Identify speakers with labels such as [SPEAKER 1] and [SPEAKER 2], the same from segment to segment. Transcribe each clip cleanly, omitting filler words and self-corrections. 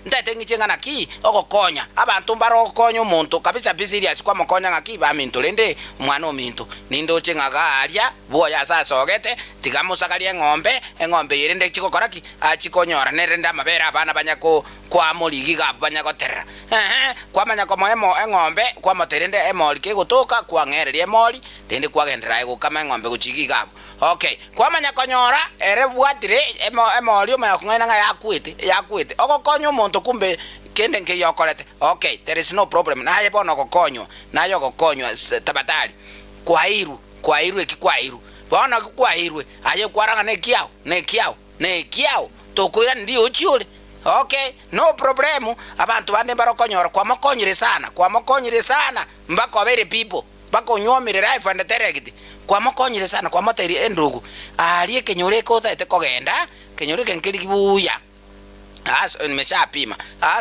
[SPEAKER 1] ndete ngichenga naki ogokonya abantu mbaro konya umuntu kabisa bisirias kwa mokonya ngaki ba mintu lende mwana omintu nindo chengaga aria boya sasa ogete tigamusagalia eng'ombe yirende chikokoraki achikonyora nerenda mabera abana banyako kwa muligi ga banyagoterra kwa manyako moemo eng'ombe kwa moterende emoli ke gutuka kwa ng'ereria emoli ndende kwagendera igukama eng'ombe guchigi gabo okay kwa manyakonyora ere bwatire emoli omayakung'aina nga yakwite ogokonya omonto kumbe kende nke yokorete okay there is no problem naye bono gokonywa nayo gokonywa tabatari kwairu ekikwairu bono kwairwe aye kwaranga nekiao tokwira ndi ochiole okay no problem abantu bande barokonyora kwamokonyire sana mbako abere people bakonyomire life and direct kwamokonyire sana kwamoteri endugu arie kenyore kotete kogenda kenyore kenkiri kibuya nimeshapima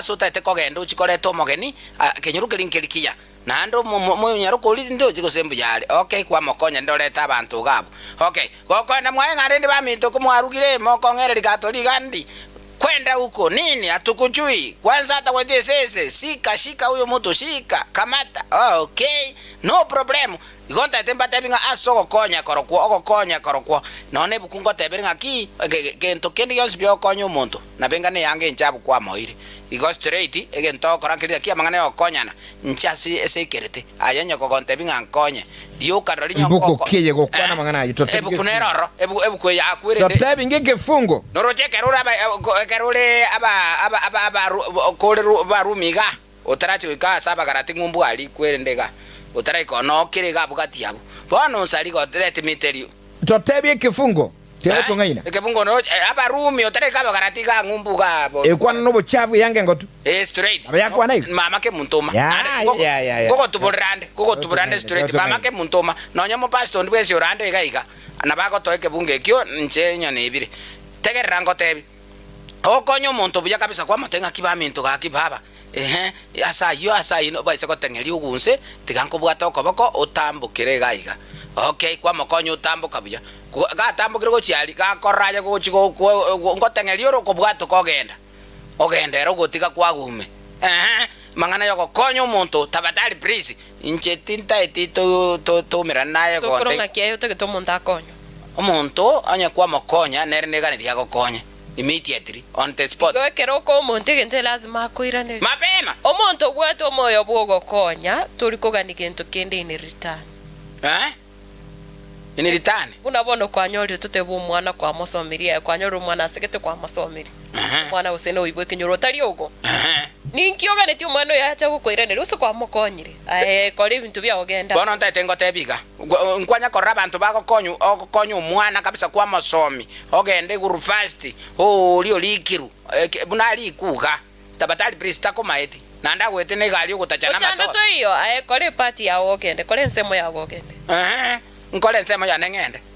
[SPEAKER 1] utete kogenda uchikoreto omogeni kenyuru kerinkerikia nando moyonyaro kuri ndo chikosembu yale okay kwa mokonya ndoreta abantu gabo okay gokwenda mwaenga rende baminto kumwarugire mokongere ligatoli gandi kwenda huko nini atukujui kwanza hata wewe sese shika huyo mtu shika kamata okay no problem igonta temba tebinga aso konya korokwo none bukungo tebinga ki gento kendi yons bio konyo muntu na benga ne yange nchabu kwa moire igo straight egento korankiri kia mangane okonyana nchasi esekerete ayanya kogonte binga nkonye dio karoli nyoko
[SPEAKER 2] mbuko kiye gokwana mangana ayitote
[SPEAKER 1] ebukuneroro ebuku ya kwire
[SPEAKER 2] totebi ngeke fungo
[SPEAKER 1] noroche kerure aba kore barumiga otarachi wika saba karati ngumbu ali kwendega utara ikono kirega bugati yabo bono nsari go let me tell you
[SPEAKER 2] totebi kifungo tero tongaina
[SPEAKER 1] kifungo no aba rumi utara ka bagarati ga ngumbu ga
[SPEAKER 2] ekwana no bochavu yange ngotu
[SPEAKER 1] straight
[SPEAKER 2] abayakwana iko
[SPEAKER 1] mama ke muntoma
[SPEAKER 2] ya
[SPEAKER 1] gogo tuburande straight mama ke muntoma no nyamo pastor ndwese urande gaiga nabago toeke bunge kyo nchenya nebire tegerera ngotebi okonyo muntu buya kabisa kwa matenga kibaminto ga kibaba asayo no baise kotengeri ugunse tiganko bwato koboko utambukire gaiga okay kwa mokonyo utambuka buya gatambukire gochiari gakoraje gochigo ngotengeri oro kobwato kogenda ogendera gotiga kwagume mangana yoko konyo muntu tabatari please inche tinta etito to miranaye
[SPEAKER 3] konte sokoronga kiayo tegeto muntu akonyo
[SPEAKER 1] omuntu anya kwa mokonya nernegane dia gokonya immediately on the spot
[SPEAKER 3] gwekero ko omuntu egente lazima akoirane
[SPEAKER 1] mapema
[SPEAKER 3] omuntu obwate omoyo bwogokonya turi kogani gento kende in return
[SPEAKER 1] in return
[SPEAKER 3] unabono kwanyori tutebu mwana kwa mosomiria kwanyoro mwana segete kwa mosomiri mwana usene oibwe kenyoro tari ogo ninkio gane ti mwana yacha gukoirane ruso kwa mokonyire kore bintu bya ogenda
[SPEAKER 1] bono ntate ngotebiga nkwanya korra abantu bagokonyu mwana kabisa kwa mosomi ogende guru fast lio likiru bunali kuga tabatali priest komaeti nanda gwete ne gali gutachana mato
[SPEAKER 3] ochanda to iyo kore party ya ogende kore nsemo ya ogende
[SPEAKER 1] nkole nsemo ya nengende